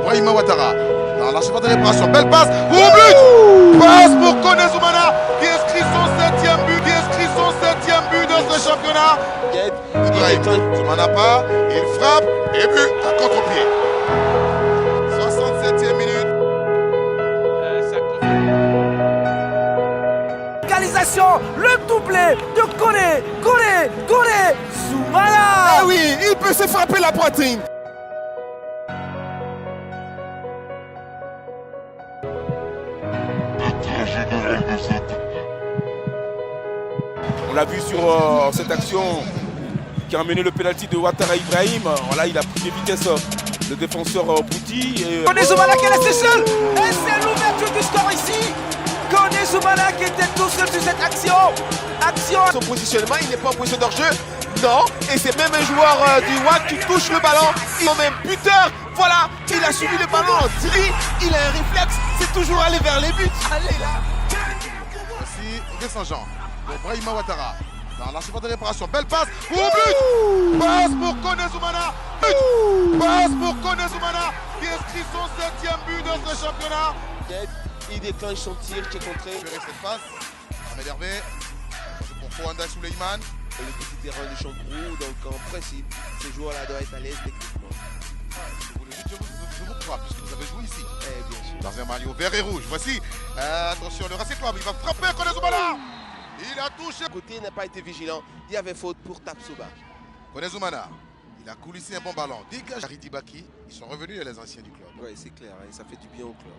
Brahima Ouattara. Dans l'achèvement de réparation. Belle passe. Au but. Passe pour Kone Zoumana qui inscrit son 7e but. Qui inscrit son 7e but dans ce championnat. Ibrahim. Zoumana part. Il frappe. Et but à contre-pied. 67e minute. Égalisation. Le doublé de Kone Zoumana. Ah oui, il peut se frapper la poitrine. On l'a vu sur cette action qui a mené le pénalty de Ouattara Ibrahim. Là, il a pris de vitesse le défenseur Bouti. Kone Zoumana qui est resté seul. Et c'est l'ouverture du score ici. Kone Zoumana qui était tout seul sur cette action. Son positionnement, il n'est pas en position d'hors-jeu. Non, et c'est même un joueur du WAC qui touche le ballon. Il est même buteur. Voilà, il a suivi le ballon en tri. Il a un réflexe, c'est toujours aller vers les buts. Allez là. Voici Gué-Saint-Jean. Pour Brahima Ouattara. Dans l'achèvement de réparation. Belle passe. Au but. Passe pour Kone Zoumana. Passe pour Kone Zoumana qui inscrit son 7e but dans ce championnat. Il déclenche son tir qui est contré. Cette passe. Ahmed Hervé. Pour Fouanda Souleyman. Le petit terrain de Champrou, donc en principe, ce joueur-là doit être à l'aise techniquement. Je vous crois, puisque vous avez joué ici. Bien sûr. Dans un maillot vert et rouge. Voici. Attention, le Racing Club. Il va frapper Kone Zoumana. Il a touché. Le côté n'a pas été vigilant. Il y avait faute pour Tapsoba. Kone Zoumana. Il a coulissé un bon ballon. Dégage Ridi Baki. Ils sont revenus les anciens du club. Oui, c'est clair. Et ça fait du bien au club.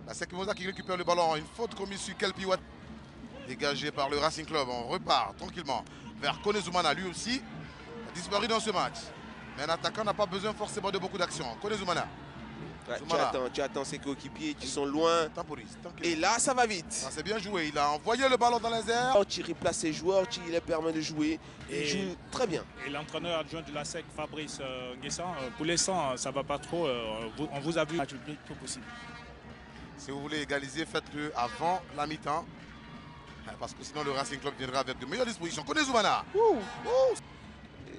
La Sekimosa qui récupère le ballon. Une faute commise sur Kelpi Ouattara. Dégagé par le Racing Club. On repart tranquillement vers Kone Zoumana. Lui aussi a disparu dans ce match. Mais un attaquant n'a pas besoin forcément de beaucoup d'action. Kone Zoumana. Ouais, tu attends ses coéquipiers qui sont loin. Temporise. Et là, ça va vite. C'est bien joué. Il a envoyé le ballon dans les airs. Tu replaces ses joueurs, tu les permets de jouer. Il joue très bien. Et l'entraîneur adjoint de la SEC, Fabrice Nguessan, pour l'instant, ça ne va pas trop. On vous a vu le plus tôt possible. Si vous voulez égaliser, faites-le avant la mi-temps. Parce que sinon, le Racing Club viendra avec de meilleures dispositions. Kone Zoumana.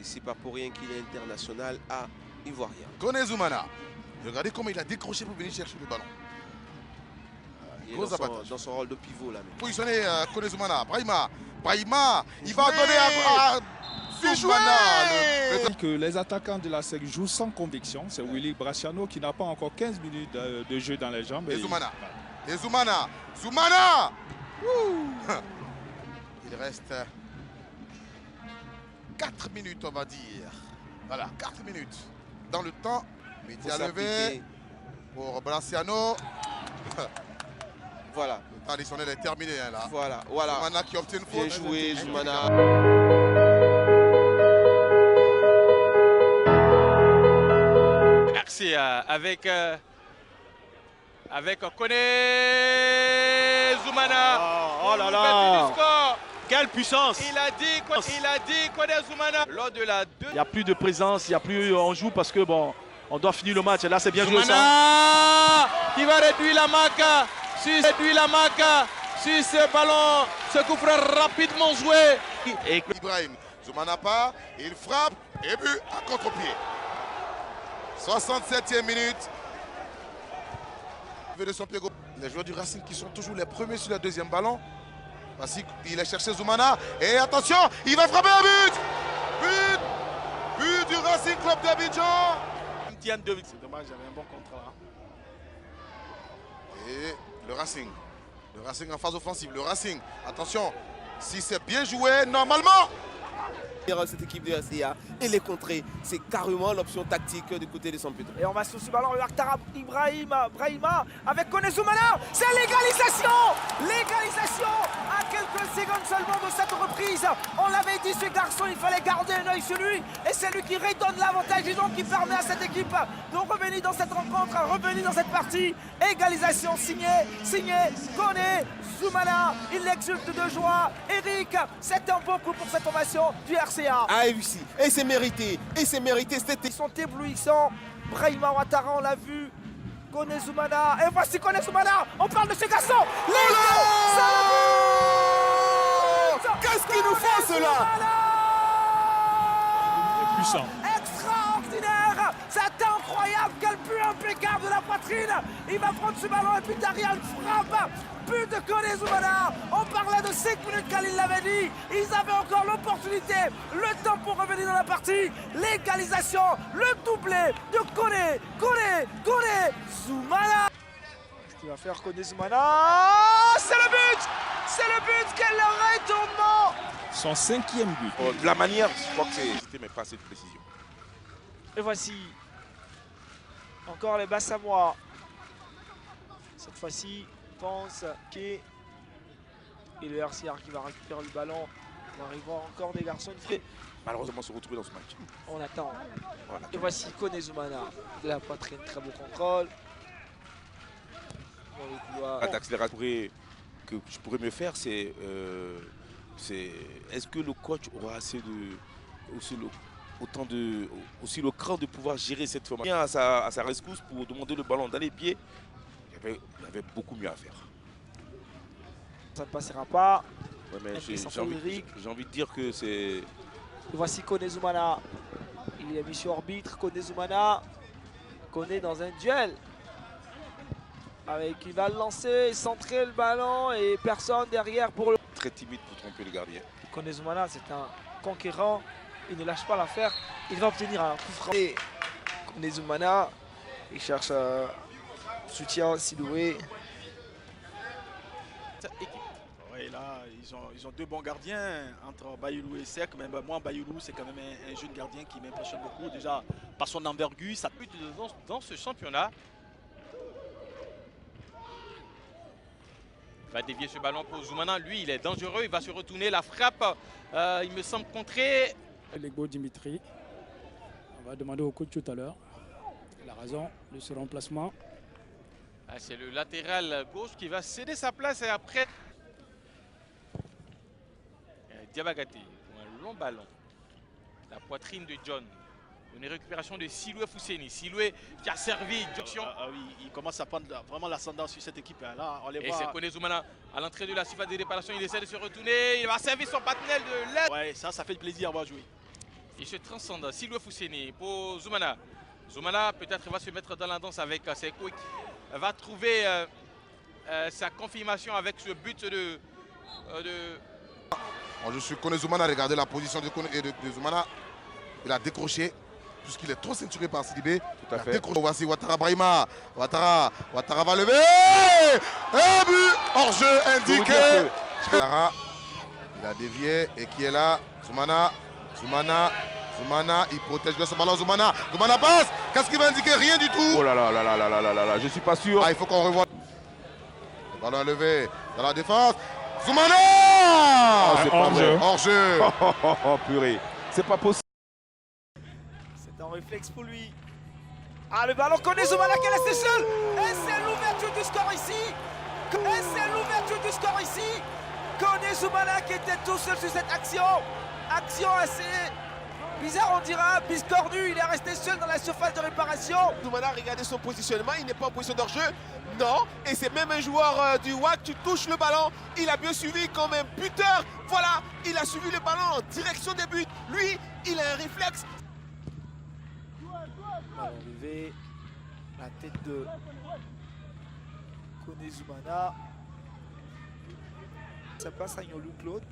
C'est pas pour rien qu'il est international à Ivoirien. Kone Zoumana. Regardez comment il a décroché pour venir chercher le ballon. Il est dans son rôle de pivot là. Positionné Kone Zoumana. Brahima. Il va donner à Zoumana. Que les attaquants de la SEC jouent sans conviction. C'est Willy Bracciano qui n'a pas encore 15 minutes de jeu dans les jambes. Et Zoumana. Zoumana. Il reste 4 minutes, on va dire. Voilà, 4 minutes. Dans le temps, média levé pour Bracciano. Voilà. Le temps additionnel est terminé là. Voilà. Zoumana qui obtient une faute. Bien joué, Zoumana. Merci avec Kone Zoumana. Oh là là. Quelle puissance. Il a dit Kone Zoumana. Lors de la 2. Il n'y a plus de présence, il n'y a plus on joue parce que bon, on doit finir le match. Et là c'est bien joué ça. Zoumana qui va réduire la marque. Sur ce ballon, ce coup franc rapidement joué. Et Ibrahim. Zoumana part, il frappe et but à contre-pied. 67e minute. Les joueurs du Racing qui sont toujours les premiers sur le deuxième ballon. Voici, il a cherché Zoumana. Et attention, il va frapper un but. But du Racing Club d'Abidjan. c'est dommage, j'avais un bon contrat. Et le Racing en phase offensive. Le Racing, attention, si c'est bien joué, normalement. Cette équipe de RCA et les contrées, c'est carrément l'option tactique du côté de Sampdoria. Et on va sur ce ballon, Ouattara, Brahima avec Kone Zoumana. C'est l'égalisation. L'égalisation à quelques secondes seulement de cette reprise. On l'avait dit, ce garçon, il fallait garder un œil sur lui. Et c'est lui qui redonne l'avantage et donc qui permet à cette équipe de revenir dans cette rencontre, revenir dans cette partie. Égalisation signée Kone Zoumana. Il exulte de joie. Eric, c'est un bon coup pour cette formation du RCA. Ah oui, et c'est mérité, Ils sont éblouissants. Brahima Ouattara, on l'a vu. Kone Zoumana. Et voici Kone Zoumana. On parle de ce garçon. Qu'est-ce qu'ils nous font cela? Puissant. Extraordinaire. C'est incroyable. Quel but impeccable. poitrine. Il va prendre ce ballon et puis derrière une frappe. But de Kone Zoumana. On parlait de 5 minutes Khalil l'avait dit. Ils avaient encore l'opportunité, le temps pour revenir dans la partie. L'égalisation, le doublé de Kone Zoumana. Qu'est-ce qu'il va faire Kone Zoumana? C'est le but! C'est le but! Quel retournement! Son 5e but. De la manière, je crois que c'était mais pas assez de précision. Et voici encore les Bassamois. Cette fois-ci, pense qu'est et le RCR qui va récupérer le ballon. On va arriver encore des garçons de frais. Malheureusement, se retrouver dans ce match. On attend. Voilà. Et voici Kone Zoumana de la poitrine, très beau contrôle. Dans le couloir. L'accélération que je pourrais me faire, c'est est-ce que le coach aura assez de aussi le cran de pouvoir gérer cette formation à sa rescousse pour demander le ballon dans les pieds. Il y avait beaucoup mieux à faire. Ça ne passera pas. Ouais, mais j'ai envie de dire que c'est... Et voici Kone Zoumana. Il est mis sur arbitre. Kone Zoumana. Kone dans un duel. Il va le lancer, centrer le ballon et personne derrière pour le... Très timide pour tromper le gardien. Kone Zoumana, c'est un conquérant. Il ne lâche pas l'affaire. Il va obtenir un coup franc. Et Kone Zoumana, il cherche soutien, Sidoué. Ouais, là, ils ont deux bons gardiens entre Bayoulou et Sek. Mais moi, Bayoulou, c'est quand même un jeune gardien qui m'impressionne beaucoup. Déjà, par son envergure, ça But dans ce championnat. Il va dévier ce ballon pour Zoumana. Lui, il est dangereux. Il va se retourner. La frappe, il me semble, contrée. Lego Dimitri, on va demander au coach tout à l'heure la raison de ce remplacement. C'est le latéral gauche qui va céder sa place et après Diabagate pour un long ballon. La poitrine de John. Une récupération de Siloué Fousseni. Siloué qui a servi. oui, il commence à prendre vraiment l'ascendant sur cette équipe. Là, on les et voit. c'est Kone Zoumana à l'entrée de la surface de réparation. Il essaie de se retourner. Il va servir son partenaire de l'aide. Ouais, ça fait plaisir à voir jouer. Il se transcende. Siloué Fousseni pour Zoumana. Zoumana peut-être va se mettre dans la danse avec ses couilles. Va trouver sa confirmation avec ce but de... Je suis Kone Zoumana. Regardez la position de Zoumana. Il a décroché. Puisqu'il est trop ceinturé par Sidibé. Tout à fait. Voici Ouattara Brahima. Ouattara va lever. Un but hors-jeu indiqué. Il a dévié. Et qui est là? Zoumana, il protège bien ce ballon. Zoumana passe. Qu'est-ce qu'il va indiquer? Rien du tout. Oh là là là là là là là là, je suis pas sûr. Il faut qu'on revoie. Le ballon levé dans la défense. Zoumana! C'est pas vrai. Hors-jeu. Oh purée. C'est pas possible. C'est un réflexe pour lui. Ah, le ballon Kone Zoumana qui est resté seul. Et c'est l'ouverture du score ici. Kone Zoumana qui était tout seul sur cette action. Action assez bizarre, on dira. Biscornu, il est resté seul dans la surface de réparation. Zoumana, regardez son positionnement, il n'est pas en position d'hors-jeu. Non, et c'est même un joueur du WAC qui touche le ballon. Il a bien suivi comme un buteur. Voilà, il a suivi le ballon en direction des buts. Lui, il a un réflexe. Ballon levé, la tête de Kone Zoumana. Ça passe à Yolou Claude.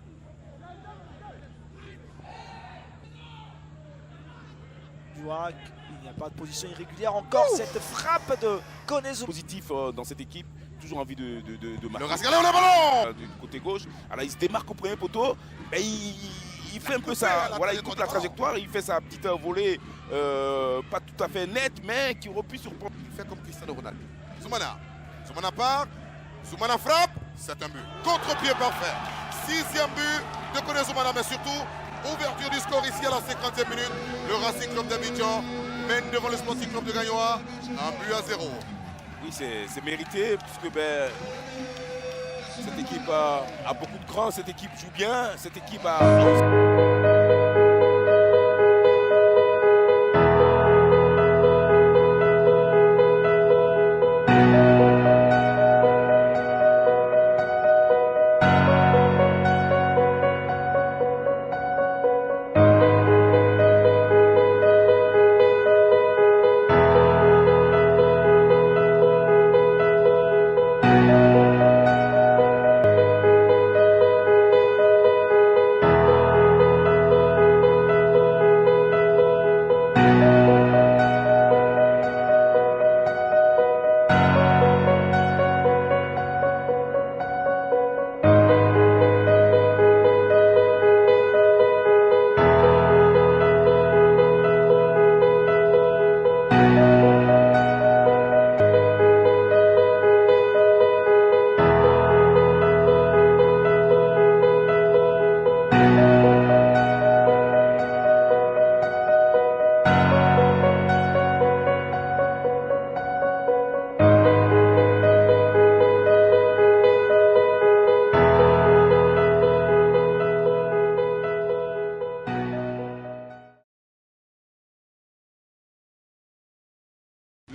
Duac, il n'y a pas de position irrégulière encore. Cette frappe de Kone Zoumana. Positif dans cette équipe, toujours envie de marquer. Le Rascalé, on a le ballon. Du côté gauche, alors il se démarque au premier poteau, mais il fait un peu ça, voilà, il coupe la trajectoire, il fait sa petite volée, pas tout à fait nette, mais qui aurait pu surprendre. Il fait comme Cristiano Ronaldo. Zoumana part, Zoumana frappe, c'est un but. Contre-pied parfait. 6e but de Kone Zoumana, mais surtout, ouverture du score ici à la 50e minute. Le Racing Club d'Abidjan mène devant le Sporting Club de Gagnoa, 1-0. Oui, c'est mérité, puisque cette équipe a beaucoup de cran, cette équipe joue bien, cette équipe a...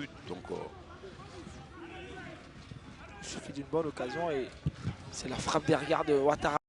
but. Donc, Il suffit d'une bonne occasion et c'est la frappe derrière de Ouattara.